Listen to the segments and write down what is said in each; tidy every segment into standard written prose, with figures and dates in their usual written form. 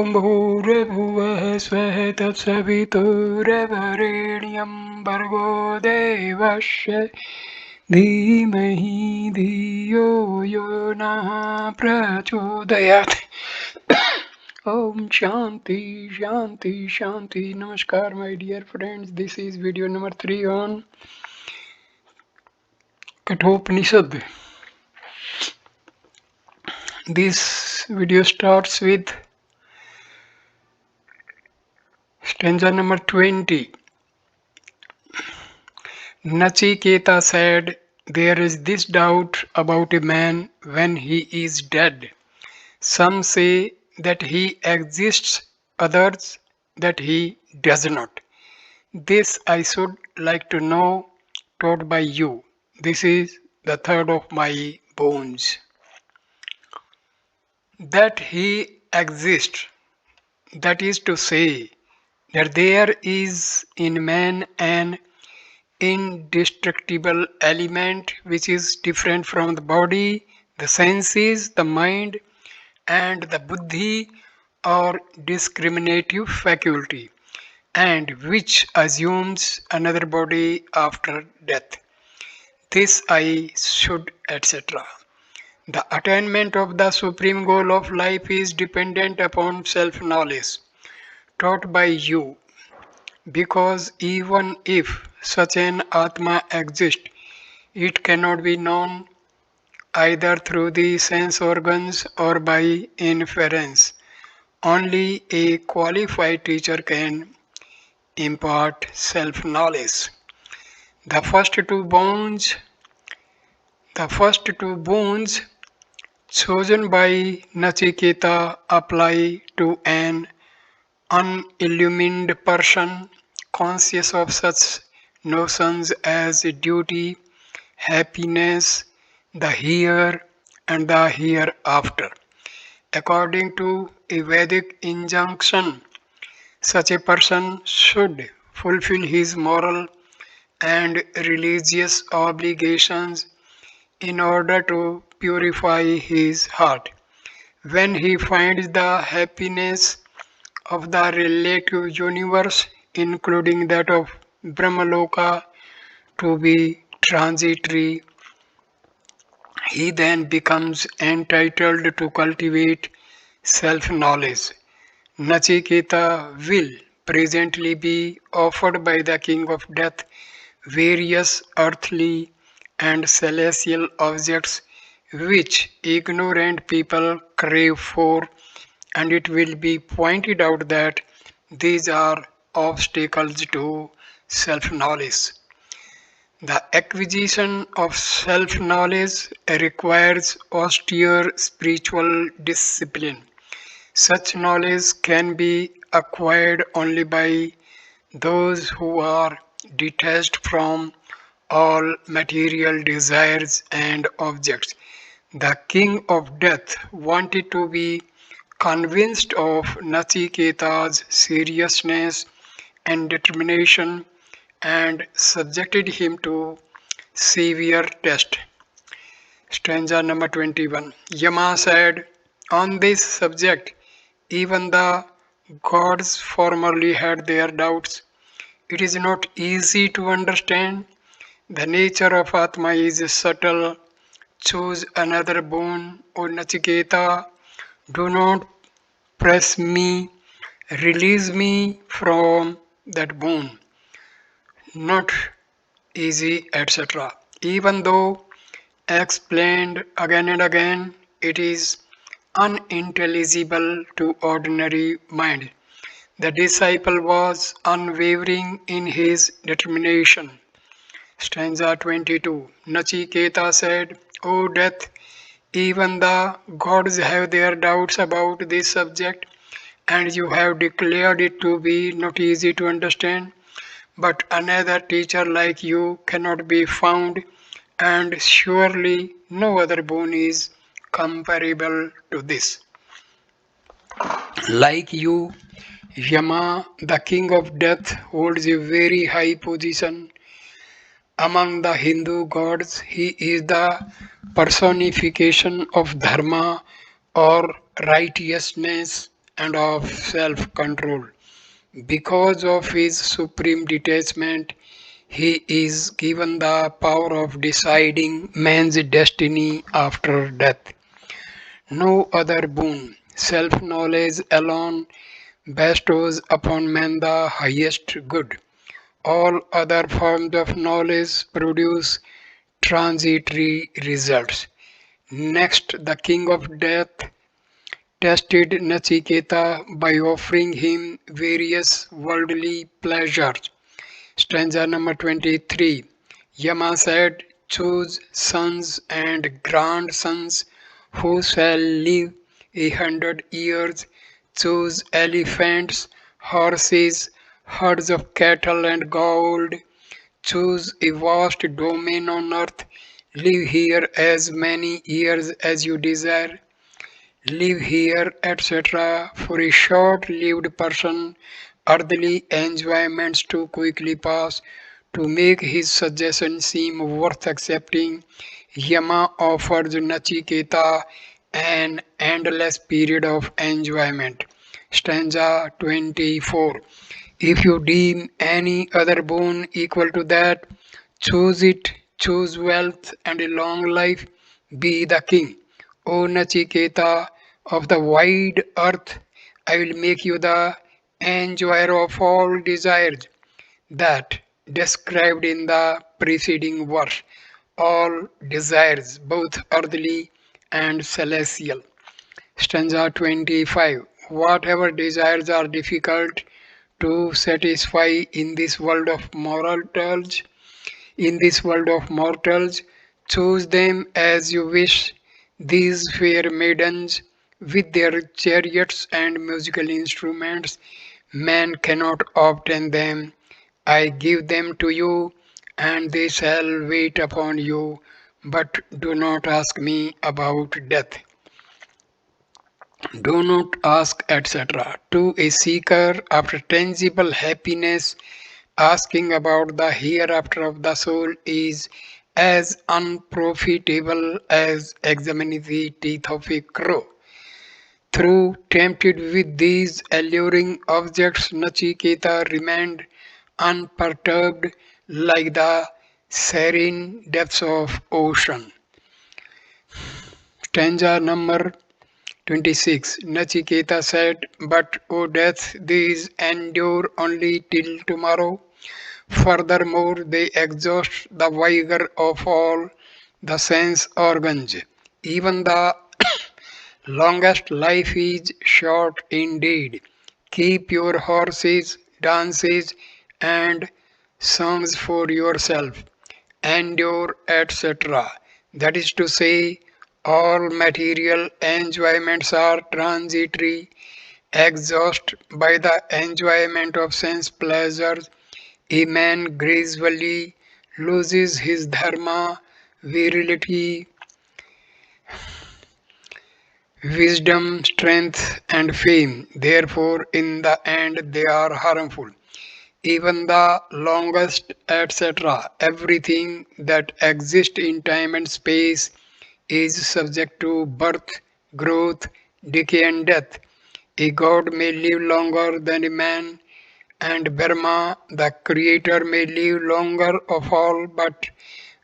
ॐ भूर्भुवः स्वः तत्सवितुर्वरेण्यं भर्गो देवस्य धीमहि धियो यो नः प्रचोदयात्. Om Shanti Shanti Shanti. Namaskar my dear friends. This is video number 3 on Kathopanishad. This video starts with stanza number 20. Nachiketa said, "There is this doubt about a man when he is dead. Some say that he exists, others that he does not. This I should like to know, taught by you. This is the third of my bones." That he exists, that is to say, that there is in man an indestructible element which is different from the body, the senses, the mind, and the buddhi or discriminative faculty, and which assumes another body after death. This I should, etc. The attainment of the supreme goal of life is dependent upon self-knowledge, taught by you, because even if such an Atma exists, it cannot be known either through the sense organs or by inference. Only a qualified teacher can impart self-knowledge. The first two boons chosen by Nachiketa apply to an unillumined person conscious of such notions as duty, happiness, the here and the hereafter. According to a Vedic injunction, such a person should fulfill his moral and religious obligations in order to purify his heart. When he finds the happiness of the relative universe, including that of Brahmaloka, to be transitory, he then becomes entitled to cultivate self-knowledge. Nachiketa will presently be offered by the king of death various earthly and celestial objects which ignorant people crave for, and it will be pointed out that these are obstacles to self-knowledge. The acquisition of self-knowledge requires austere spiritual discipline. Such knowledge can be acquired only by those who are detached from all material desires and objects. The king of death wanted to be convinced of Nachiketa's seriousness and determination and subjected him to severe test. Stanza number 21. Yama said, "On this subject, even the gods formerly had their doubts. It is not easy to understand. The nature of Atma is subtle. Choose another boon, O Nachiketa. Do not press me. Release me from that boon. Not easy, etc." Even though explained again and again, it is unintelligible to ordinary mind. The disciple was unwavering in his determination. Stanza 22. Nachiketa said, "O death, even the gods have their doubts about this subject, and you have declared it to be not easy to understand. But another teacher like you cannot be found, and surely no other boon is comparable to this. Like you, Yama, the king of death, holds a very high position among the Hindu gods. He is the personification of dharma or righteousness and of self control. Because of his supreme detachment, he is given the power of deciding man's destiny after death. No other boon, self knowledge alone, bestows upon man the highest good. All other forms of knowledge produce transitory results. Next, the king of death tested Nachiketa by offering him various worldly pleasures. Stanza number 23. Yama said, choose sons and grandsons who shall live 100 years. Choose elephants, horses, herds of cattle and gold. Choose a vast domain on earth. Live here as many years as you desire. Live here, etc. For a short lived person, earthly enjoyments too quickly pass to make his suggestion seem worth accepting. Yama offers Nachiketa an endless period of enjoyment. Stanza 24. If you deem any other boon equal to that, choose it, choose wealth and a long life, be the king. O Nachiketa of the wide earth, I will make you the enjoyer of all desires that described in the preceding verse, all desires, both earthly and celestial. Stanza 25. Whatever desires are difficult to satisfy in this world of mortals, choose them as you wish. These fair maidens, with their chariots and musical instruments, man cannot obtain them. I give them to you, and they shall wait upon you. But do not ask me about death. Do not ask, etc. To a seeker after tangible happiness, asking about the hereafter of the soul is as unprofitable as examining the teeth of a crow. Through tempted with these alluring objects, Nachiketa remained unperturbed like the serene depths of ocean. Stanza number 26. Nachiketa said, but O death, these endure only till tomorrow. Furthermore, they exhaust the vigor of all the sense organs. Even the longest life is short indeed. Keep your horses, dances, and songs for yourself. Endure, etc. That is to say, all material enjoyments are transitory. Exhausted by the enjoyment of sense pleasures, a man gradually loses his dharma, virility, wisdom, strength, and fame. Therefore, in the end, they are harmful. Even the longest, etc., everything that exists in time and space is subject to birth, growth, decay, and death. A god may live longer than a man, and Brahma, the creator, may live longer of all, but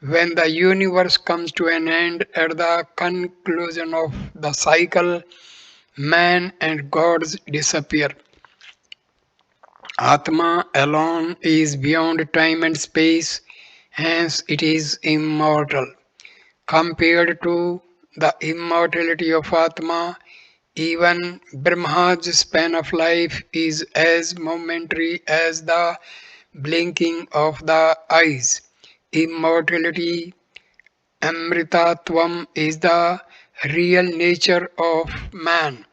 when the universe comes to an end at the conclusion of the cycle, man and gods disappear. Atma alone is beyond time and space, hence it is immortal. Compared to the immortality of Atma, even Brahma's span of life is as momentary as the blinking of the eyes. Immortality, Amritatvam, is the real nature of man,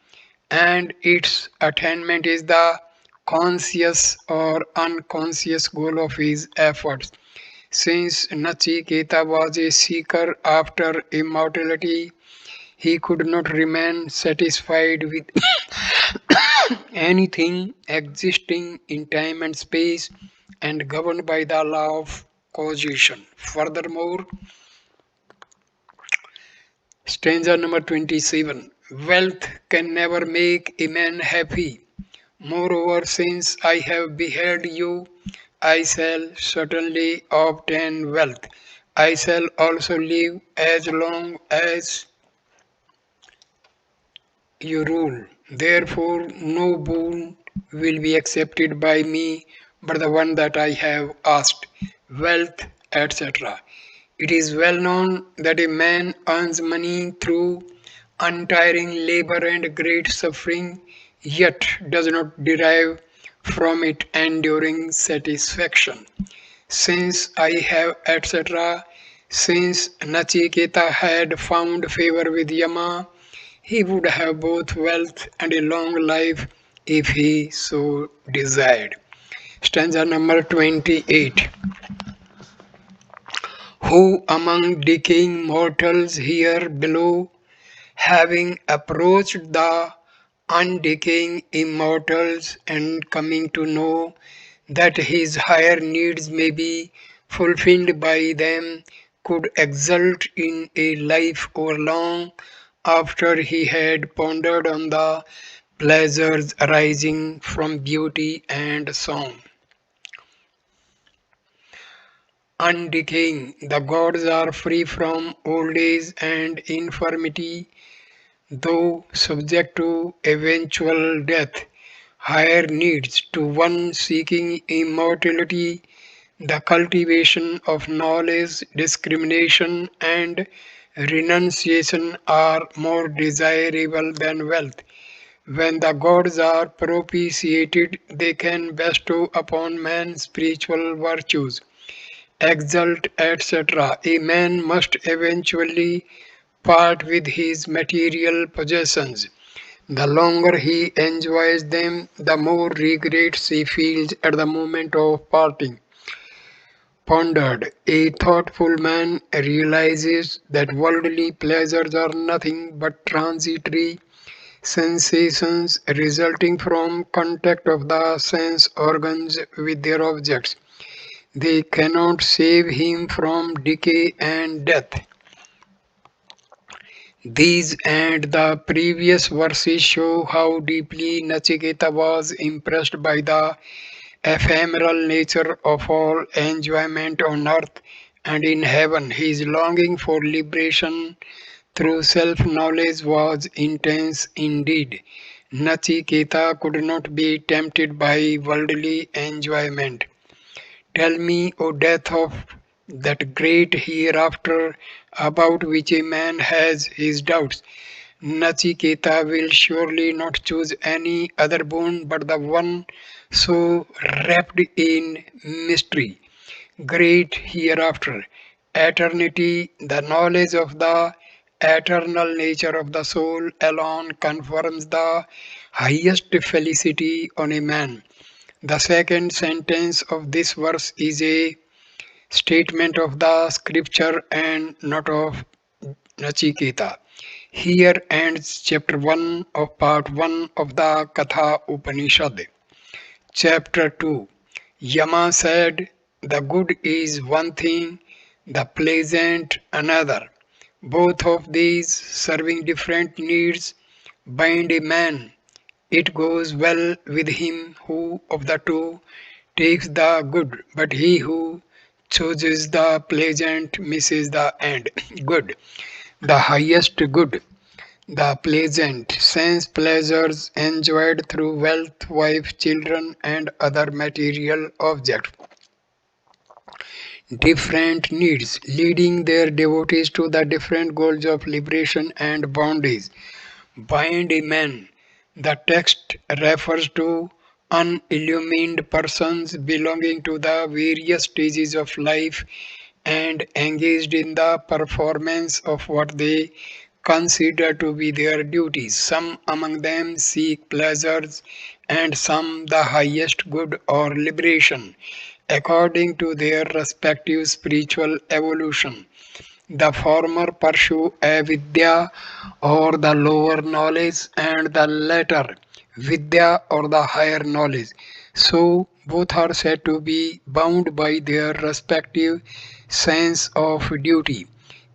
and its attainment is the conscious or unconscious goal of his efforts. Since Nachiketa was a seeker after immortality, he could not remain satisfied with anything existing in time and space and governed by the law of causation. Furthermore, stanza number 27. Wealth can never make a man happy. Moreover, since I have beheld you, I shall certainly obtain wealth. I shall also live as long as you rule. Therefore, no boon will be accepted by me but the one that I have asked, wealth, etc. It is well known that a man earns money through untiring labor and great suffering, yet does not derive from it enduring satisfaction. Since I have, etc., since Nachiketa had found favor with Yama, he would have both wealth and a long life if he so desired. Stanza number 28. Who among decaying mortals here below, having approached the undecaying immortals and coming to know that his higher needs may be fulfilled by them, could exult in a life overlong after he had pondered on the pleasures arising from beauty and song. Undecaying, the gods are free from old age and infirmity, though subject to eventual death. Higher needs to one seeking immortality, the cultivation of knowledge, discrimination, and renunciation are more desirable than wealth. When the gods are propitiated, they can bestow upon man spiritual virtues, exalt, etc. A man must eventually part with his material possessions. The longer he enjoys them, the more regrets he feels at the moment of parting. Pondered, a thoughtful man realizes that worldly pleasures are nothing but transitory sensations resulting from contact of the sense organs with their objects. They cannot save him from decay and death. These and the previous verses show how deeply Nachiketa was impressed by the ephemeral nature of all enjoyment on earth and in heaven. His longing for liberation through self knowledge was intense indeed. Nachiketa could not be tempted by worldly enjoyment. Tell me, O death, of that great hereafter about which a man has his doubts. Nachiketa will surely not choose any other boon but the one so wrapped in mystery. Great hereafter, eternity, the knowledge of the eternal nature of the soul alone confirms the highest felicity on a man. The second sentence of this verse is a statement of the scripture and not of Nachiketa. Here ends chapter 1 of part 1 of the Katha Upanishad. Chapter 2. Yama said, the good is one thing, the pleasant another. Both of these, serving different needs, bind a man. It goes well with him who of the two takes the good, but he who chooses the pleasant misses the end. Good, the highest good, the pleasant, sense pleasures enjoyed through wealth, wife, children, and other material objects. Different needs, leading their devotees to the different goals of liberation and bondage. Bind a man. The text refers to unillumined persons belonging to the various stages of life and engaged in the performance of what they consider to be their duties. Some among them seek pleasures, and some the highest good or liberation, according to their respective spiritual evolution. The former pursue avidya or the lower knowledge, and the latter vidya or the higher knowledge. So both are said to be bound by their respective sense of duty.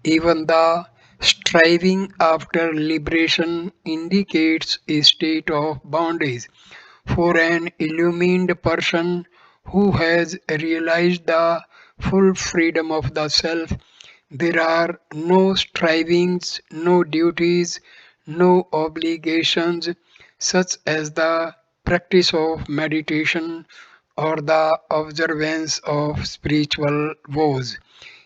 Even the Striving after liberation indicates a state of bondage. For an illumined person who has realized the full freedom of the self, there are no strivings, no duties, no obligations, such as the practice of meditation or the observance of spiritual vows.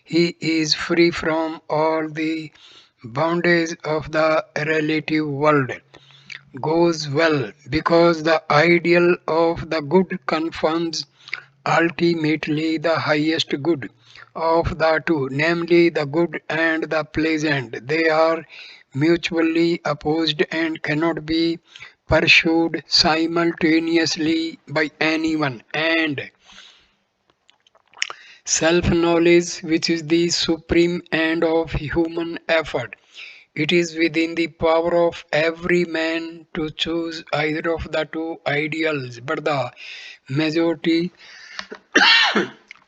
He is free from all the bondage of the relative world. Goes well because the ideal of the good confirms ultimately the highest good of the two, namely the good and the pleasant. They are mutually opposed and cannot be pursued simultaneously by anyone. And self knowledge, which is the supreme end of human effort. It is within the power of every man to choose either of the two ideals, but the majority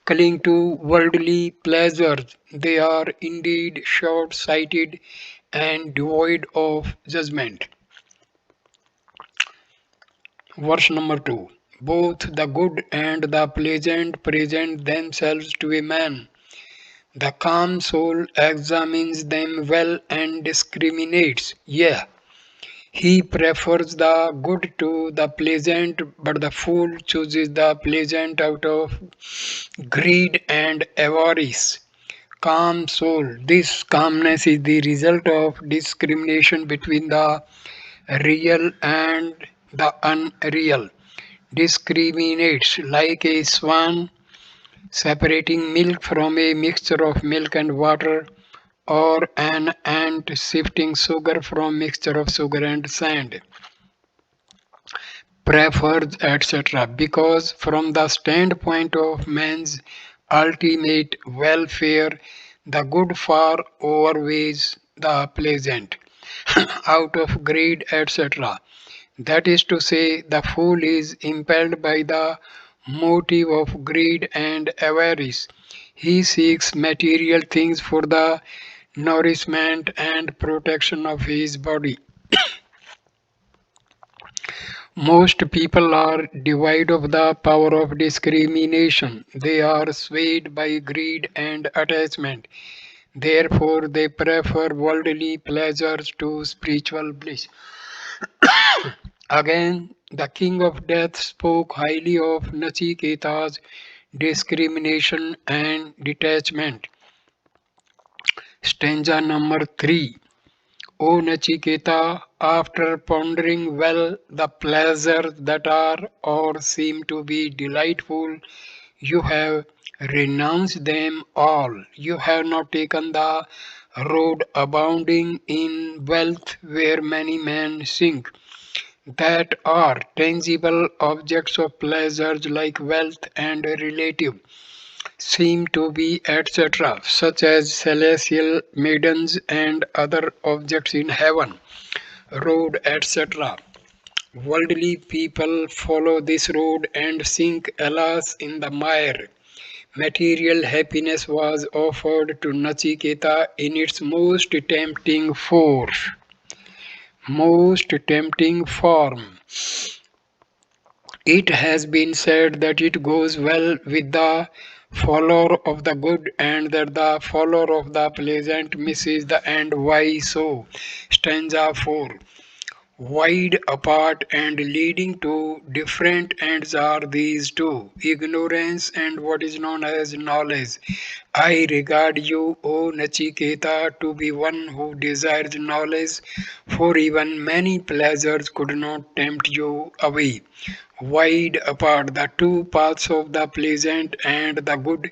cling to worldly pleasures. They are indeed short sighted and devoid of judgment. Verse number 2. Both the good and the pleasant present themselves to a man. The calm soul examines them well and discriminates. Yeah, he prefers the good to the pleasant, but the fool chooses the pleasant out of greed and avarice. Calm soul. This calmness is the result of discrimination between the real and the unreal. Discriminates like a swan separating milk from a mixture of milk and water, or an ant sifting sugar from mixture of sugar and sand. Prefers, etc. Because from the standpoint of man's ultimate welfare, the good far outweighs the pleasant. Out of greed, etc. That is to say, the fool is impelled by the motive of greed and avarice. He seeks material things for the nourishment and protection of his body. Most people are devoid of the power of discrimination. They are swayed by greed and attachment. Therefore, they prefer worldly pleasures to spiritual bliss. Again, the king of death spoke highly of Nachiketa's discrimination and detachment. Stanza number 3. O Nachiketa, after pondering well the pleasures that are or seem to be delightful, you have renounced them all. You have not taken the road abounding in wealth where many men sink. That are tangible objects of pleasures like wealth and relative seem to be etc., such as celestial maidens and other objects in heaven, road etc. Worldly people follow this road and sink, alas, in the mire. Material happiness was offered to Nachiketa in its most tempting form. It has been said that it goes well with the follower of the good and that the follower of the pleasant misses the end. Why so? Stanza 4. Wide apart and leading to different ends are these two, ignorance and what is known as knowledge. I regard you, O Nachiketa, to be one who desires knowledge, for even many pleasures could not tempt you away. Wide apart, the two paths of the pleasant and the good,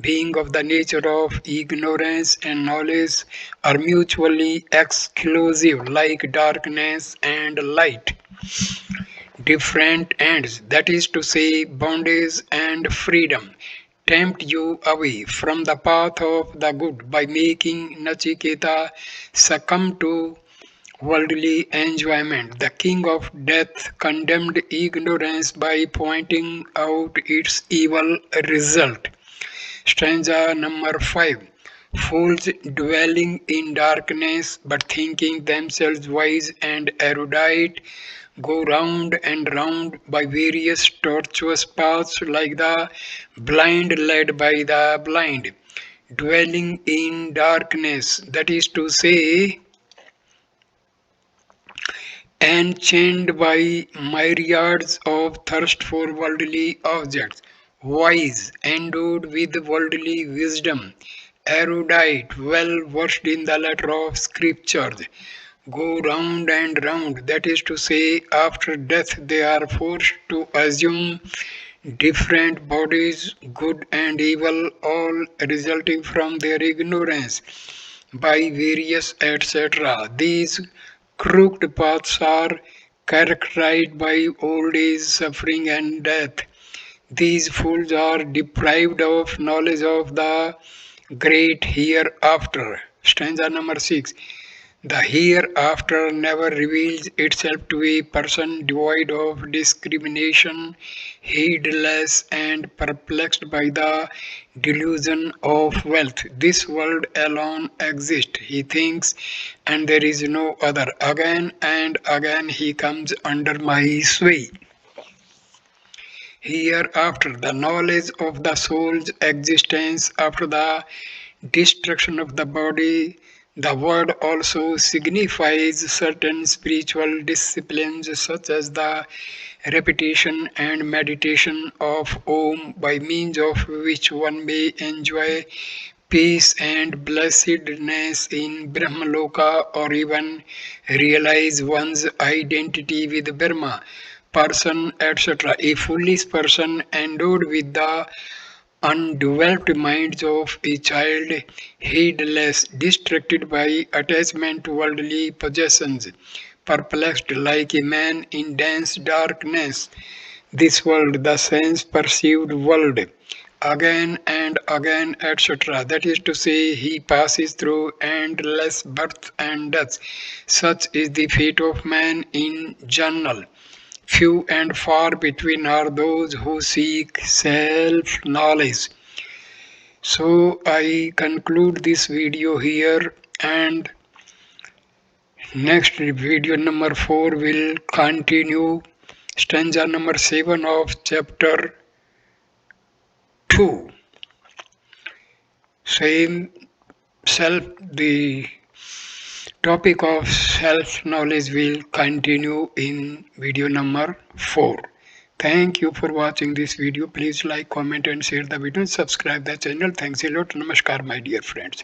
being of the nature of ignorance and knowledge, are mutually exclusive, like darkness and light. Different ends, that is to say, bondage and freedom, tempt you away from the path of the good by making Nachiketa succumb to worldly enjoyment. The king of death condemned ignorance by pointing out its evil result. Stanza number 5. Fools dwelling in darkness but thinking themselves wise and erudite go round and round by various tortuous paths like the blind led by the blind. Dwelling in darkness, that is to say, enchained by myriads of thirst for worldly objects, wise, endowed with worldly wisdom, erudite, well versed in the letter of scriptures, go round and round, that is to say, after death they are forced to assume different bodies, good and evil, all resulting from their ignorance by various etc. These crooked paths are characterized by old age, suffering, and death. These fools are deprived of knowledge of the great hereafter. Stanza number 6. The hereafter never reveals itself to a person devoid of discrimination, heedless, and perplexed by the delusion of wealth. This world alone exists, he thinks, and there is no other. Again and again he comes under my sway. Hereafter, the knowledge of the soul's existence after the destruction of the body. The word also signifies certain spiritual disciplines such as the repetition and meditation of Om, by means of which one may enjoy peace and blessedness in Brahmaloka, or even realize one's identity with Brahma, person, etc. A foolish person endowed with the undeveloped minds of a child, heedless, distracted by attachment to worldly possessions, perplexed like a man in dense darkness. This world, the sense perceived world, again and again, etc. That is to say, he passes through endless birth and death. Such is the fate of man in general. Few and far between are those who seek self knowledge. So I conclude this video here, and next video number 4 will continue stanza number 7 of chapter 2. Same self, the topic of self knowledge will continue in video number 4. Thank you for watching this video. Please like, comment and share the video and subscribe the channel. Thanks a lot. Namaskar my dear friends.